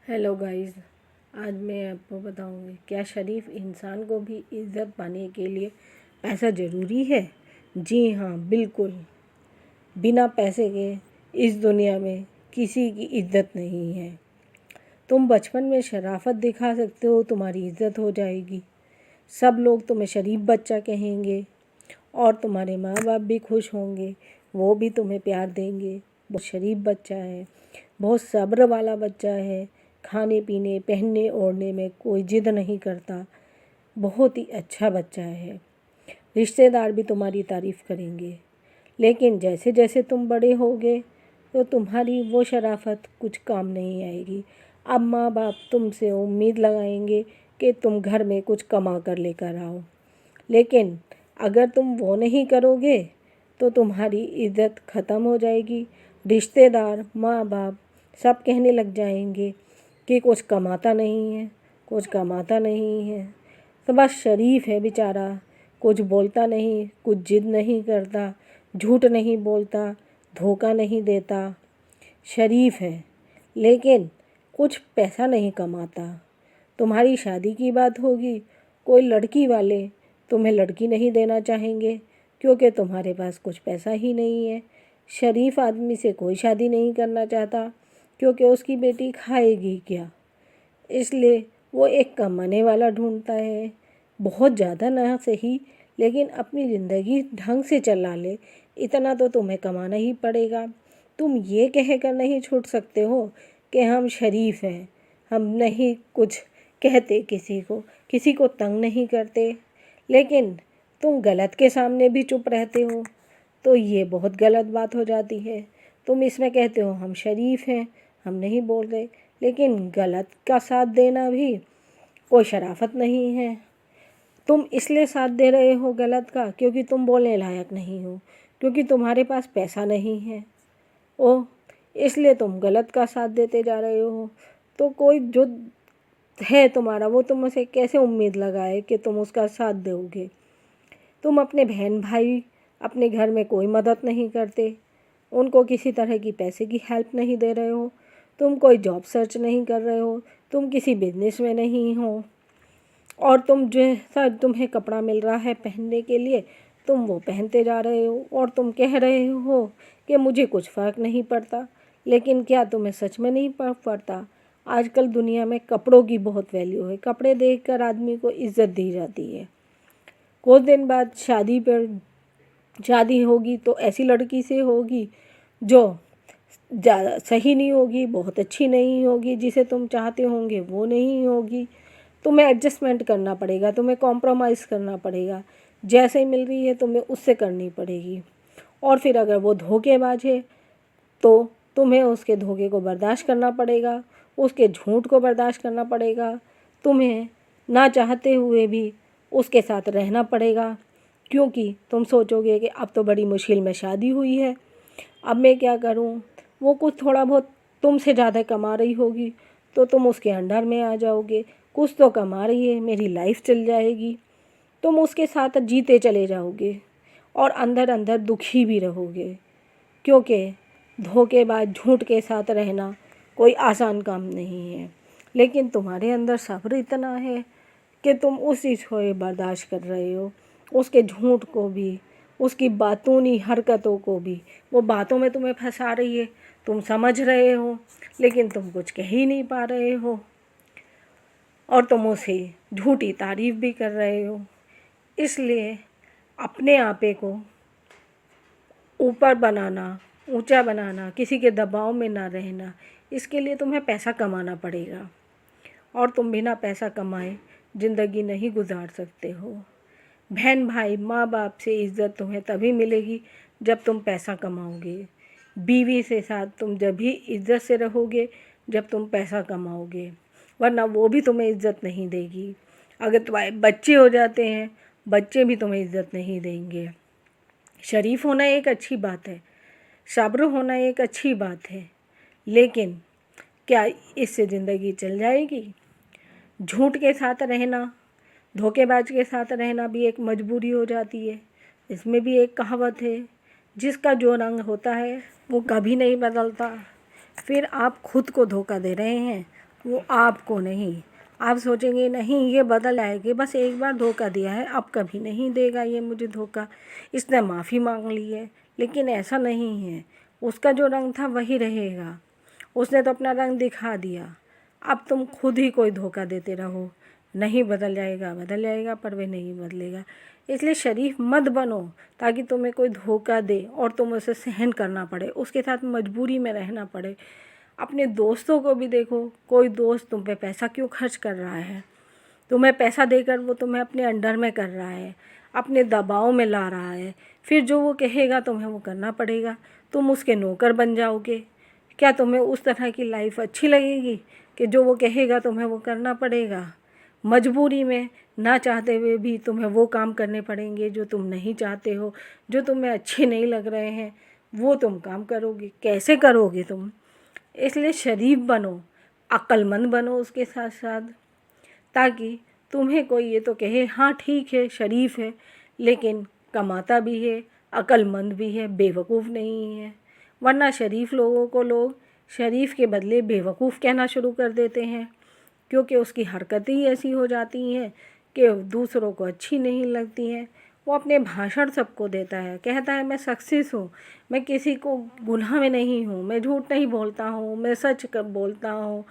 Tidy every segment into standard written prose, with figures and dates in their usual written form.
Hello guys, आज मैं आपको बताऊंगी क्या शरीफ इंसान को भी इज़्ज़त पाने के लिए पैसा ज़रूरी है। जी हाँ, बिल्कुल। बिना पैसे के इस दुनिया में किसी की इज़्ज़त नहीं है। तुम बचपन में शराफत दिखा सकते हो, तुम्हारी इज़्ज़त हो जाएगी। सब लोग तुम्हें शरीफ बच्चा कहेंगे और तुम्हारे माँ बाप भी खुश होंगे, वो भी तुम्हें प्यार देंगे। बहुत शरीफ बच्चा है, बहुत सब्र वाला बच्चा है, खाने पीने पहनने ओढ़ने में कोई जिद नहीं करता, बहुत ही अच्छा बच्चा है। रिश्तेदार भी तुम्हारी तारीफ़ करेंगे। लेकिन जैसे जैसे तुम बड़े होगे तो तुम्हारी वो शराफत कुछ काम नहीं आएगी। अब माँ बाप तुमसे उम्मीद लगाएंगे कि तुम घर में कुछ कमा कर लेकर आओ, लेकिन अगर तुम वो नहीं करोगे तो तुम्हारी इज़्ज़त ख़त्म हो जाएगी। रिश्तेदार, माँ बाप सब कहने लग जाएंगे कि कुछ कमाता नहीं है, कुछ कमाता नहीं है, तो बस शरीफ है बेचारा, कुछ बोलता नहीं, कुछ जिद नहीं करता, झूठ नहीं बोलता, धोखा नहीं देता, शरीफ है लेकिन कुछ पैसा नहीं कमाता। तुम्हारी शादी की बात होगी, कोई लड़की वाले तुम्हें लड़की नहीं देना चाहेंगे क्योंकि तुम्हारे पास कुछ पैसा ही नहीं है। शरीफ आदमी से कोई शादी नहीं करना चाहता क्योंकि उसकी बेटी खाएगी क्या, इसलिए वो एक कमाने वाला ढूंढता है। बहुत ज़्यादा ना सही, लेकिन अपनी ज़िंदगी ढंग से चला ले, इतना तो तुम्हें कमाना ही पड़ेगा। तुम ये कहकर नहीं छूट सकते हो कि हम शरीफ हैं, हम नहीं कुछ कहते, किसी को तंग नहीं करते, लेकिन तुम गलत के सामने भी चुप रहते हो, तो ये बहुत गलत बात हो जाती है। तुम इसमें कहते हो हम शरीफ हैं, हम नहीं बोल रहे, लेकिन गलत का साथ देना भी कोई शराफत नहीं है। तुम इसलिए साथ दे रहे हो गलत का क्योंकि तुम बोलने लायक नहीं हो, क्योंकि तुम्हारे पास पैसा नहीं है, ओ इसलिए तुम गलत का साथ देते जा रहे हो। तो कोई जो है तुम्हारा, वो तुमसे कैसे उम्मीद लगाए कि तुम उसका साथ दोगे। तुम अपने बहन भाई, अपने घर में कोई मदद नहीं करते, उनको किसी तरह की पैसे की हेल्प नहीं दे रहे हो, तुम कोई जॉब सर्च नहीं कर रहे हो, तुम किसी बिजनेस में नहीं हो, और तुम जैसा तुम्हें कपड़ा मिल रहा है पहनने के लिए तुम वो पहनते जा रहे हो, और तुम कह रहे हो कि मुझे कुछ फ़र्क नहीं पड़ता। लेकिन क्या तुम्हें सच में नहीं फ़र्क पड़ता? आजकल दुनिया में कपड़ों की बहुत वैल्यू है, कपड़े देखकर आदमी को इज़्ज़त दी जाती है। कुछ दिन बाद शादी होगी तो ऐसी लड़की से होगी जो ज़्यादा सही नहीं होगी, बहुत अच्छी नहीं होगी, जिसे तुम चाहते होंगे वो नहीं होगी। तुम्हें एडजस्टमेंट करना पड़ेगा, तुम्हें कॉम्प्रोमाइज़ करना पड़ेगा, जैसे ही मिल रही है तुम्हें उससे करनी पड़ेगी। और फिर अगर वो धोखेबाज है तो तुम्हें उसके धोखे को बर्दाश्त करना पड़ेगा, उसके झूठ को बर्दाश्त करना पड़ेगा, तुम्हें ना चाहते हुए भी उसके साथ रहना पड़ेगा, क्योंकि तुम सोचोगे कि अब तो बड़ी मुश्किल में शादी हुई है, अब मैं क्या करूं। वो कुछ थोड़ा बहुत तुमसे ज़्यादा कमा रही होगी तो तुम उसके अंडर में आ जाओगे, कुछ तो कमा रही है, मेरी लाइफ चल जाएगी, तुम उसके साथ जीते चले जाओगे और अंदर अंदर दुखी भी रहोगे, क्योंकि धोखेबाज झूठ के साथ रहना कोई आसान काम नहीं है। लेकिन तुम्हारे अंदर सब्र इतना है कि तुम उस चीज़ को बर्दाश्त कर रहे हो, उसके झूठ को भी, उसकी बातूनी हरकतों को भी। वो बातों में तुम्हें फंसा रही है, तुम समझ रहे हो, लेकिन तुम कुछ कह ही नहीं पा रहे हो, और तुम उसे झूठी तारीफ़ भी कर रहे हो। इसलिए अपने आपे को ऊपर बनाना, ऊंचा बनाना, किसी के दबाव में ना रहना, इसके लिए तुम्हें पैसा कमाना पड़ेगा, और तुम बिना पैसा कमाए ज़िंदगी नहीं गुजार सकते हो। बहन भाई, माँ बाप से इज़्ज़त तुम्हें तभी मिलेगी जब तुम पैसा कमाओगे। बीवी से साथ तुम जब भी इज़्ज़त से रहोगे जब तुम पैसा कमाओगे, वरना वो भी तुम्हें इज़्ज़त नहीं देगी। अगर तुम्हारे बच्चे हो जाते हैं, बच्चे भी तुम्हें इज़्ज़त नहीं देंगे। शरीफ होना एक अच्छी बात है, सब्र होना एक अच्छी बात है, लेकिन क्या इससे ज़िंदगी चल जाएगी? झूठ के साथ रहना, धोखेबाज के साथ रहना भी एक मजबूरी हो जाती है। इसमें भी एक कहावत है, जिसका जो रंग होता है वो कभी नहीं बदलता। फिर आप खुद को धोखा दे रहे हैं वो आपको नहीं। आप सोचेंगे नहीं ये बदल आएगी, बस एक बार धोखा दिया है, अब कभी नहीं देगा ये मुझे धोखा, इसने माफ़ी मांग ली है। लेकिन ऐसा नहीं है, उसका जो रंग था वही रहेगा। उसने तो अपना रंग दिखा दिया, अब तुम खुद ही कोई धोखा देते रहो। नहीं बदल जाएगा पर वे नहीं बदलेगा। इसलिए शरीफ मत बनो ताकि तुम्हें कोई धोखा दे और तुम उसे सहन करना पड़े, उसके साथ मजबूरी में रहना पड़े। अपने दोस्तों को भी देखो, कोई दोस्त तुम पे पैसा क्यों खर्च कर रहा है, तुम्हें पैसा देकर वो तुम्हें अपने अंडर में कर रहा है, अपने दबाव में ला रहा है। फिर जो वो कहेगा तुम्हें वो करना पड़ेगा, तुम उसके नौकर बन जाओगे। क्या तुम्हें उस तरह की लाइफ अच्छी लगेगी कि जो वो कहेगा तुम्हें वो करना पड़ेगा? मजबूरी में ना चाहते हुए भी तुम्हें वो काम करने पड़ेंगे जो तुम नहीं चाहते हो, जो तुम्हें अच्छे नहीं लग रहे हैं, वो तुम काम करोगे। कैसे करोगे तुम? इसलिए शरीफ बनो, अक्लमंद बनो उसके साथ साथ, ताकि तुम्हें कोई ये तो कहे हाँ ठीक है शरीफ है, लेकिन कमाता भी है, अक्लमंद भी है, बेवकूफ़ नहीं है। वरना शरीफ लोगों को लोग शरीफ के बदले बेवकूफ़ कहना शुरू कर देते हैं, क्योंकि उसकी हरकतें ही ऐसी हो जाती हैं कि दूसरों को अच्छी नहीं लगती हैं। वो अपने भाषण सबको देता है, कहता है मैं सक्सेस हूँ, मैं किसी को गुनाह में नहीं हूँ, मैं झूठ नहीं बोलता हूँ, मैं सच बोलता हूँ,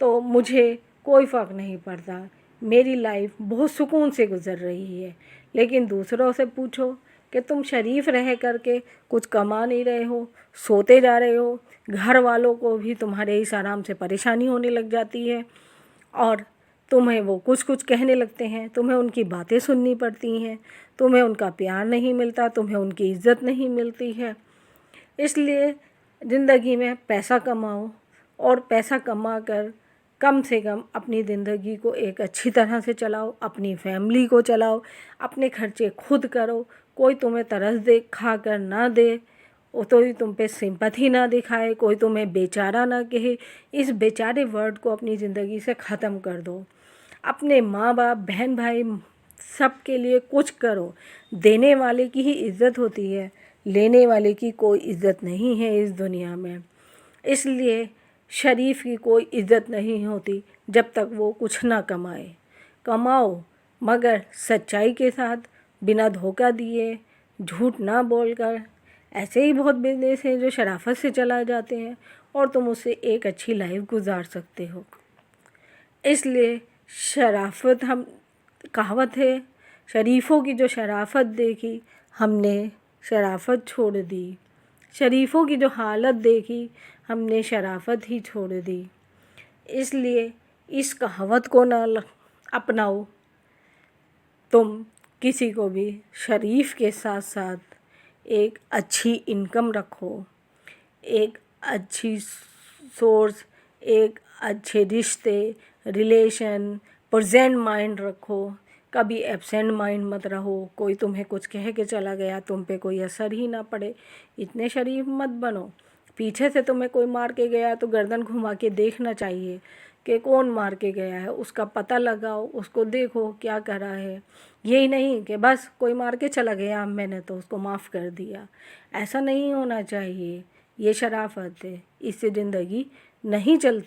तो मुझे कोई फ़र्क नहीं पड़ता, मेरी लाइफ बहुत सुकून से गुज़र रही है। लेकिन दूसरों से पूछो कि तुम शरीफ रह करके कुछ कमा नहीं रहे हो, सोते जा रहे हो, घर वालों को भी तुम्हारे इस आराम से परेशानी होने लग जाती है और तुम्हें वो कुछ कुछ कहने लगते हैं, तुम्हें उनकी बातें सुननी पड़ती हैं, तुम्हें उनका प्यार नहीं मिलता, तुम्हें उनकी इज़्ज़त नहीं मिलती है। इसलिए ज़िंदगी में पैसा कमाओ और पैसा कमा कर कम से कम अपनी ज़िंदगी को एक अच्छी तरह से चलाओ, अपनी फैमिली को चलाओ, अपने खर्चे खुद करो। कोई तुम्हें तरस दे खा कर ना दे, वो तो ही तुम पे सिंपैथी ना दिखाए, कोई तुम्हें बेचारा ना कहे, इस बेचारे वर्ड को अपनी ज़िंदगी से ख़त्म कर दो। अपने माँ बाप, बहन भाई सब के लिए कुछ करो। देने वाले की ही इज़्ज़त होती है, लेने वाले की कोई इज़्ज़त नहीं है इस दुनिया में। इसलिए शरीफ की कोई इज़्ज़त नहीं होती जब तक वो कुछ ना कमाए। कमाओ मगर सच्चाई के साथ, बिना धोखा दिए, झूठ ना बोलकर। ऐसे ही बहुत बिजनेस हैं जो शराफत से चला जाते हैं और तुम उससे एक अच्छी लाइफ गुजार सकते हो। इसलिए शराफत, हम कहावत है, शरीफों की जो शराफत देखी हमने शराफत छोड़ दी, शरीफों की जो हालत देखी हमने शराफत ही छोड़ दी। इसलिए इस कहावत को ना अपनाओ, तुम किसी को भी शरीफ के साथ साथ एक अच्छी इनकम रखो, एक अच्छी सोर्स, एक अच्छे रिश्ते, रिलेशन, प्रेजेंट माइंड रखो। कभी एब्सेंट माइंड मत रहो, कोई तुम्हें कुछ कह के चला गया तुम पे कोई असर ही ना पड़े, इतने शरीफ मत बनो। पीछे से तुम्हें कोई मार के गया तो गर्दन घुमा के देखना चाहिए कि कौन मार के गया है, उसका पता लगाओ, उसको देखो क्या करा है। यही नहीं कि बस कोई मार के चला गया मैंने तो उसको माफ़ कर दिया, ऐसा नहीं होना चाहिए। ये शराफत है, इससे ज़िंदगी नहीं चलती।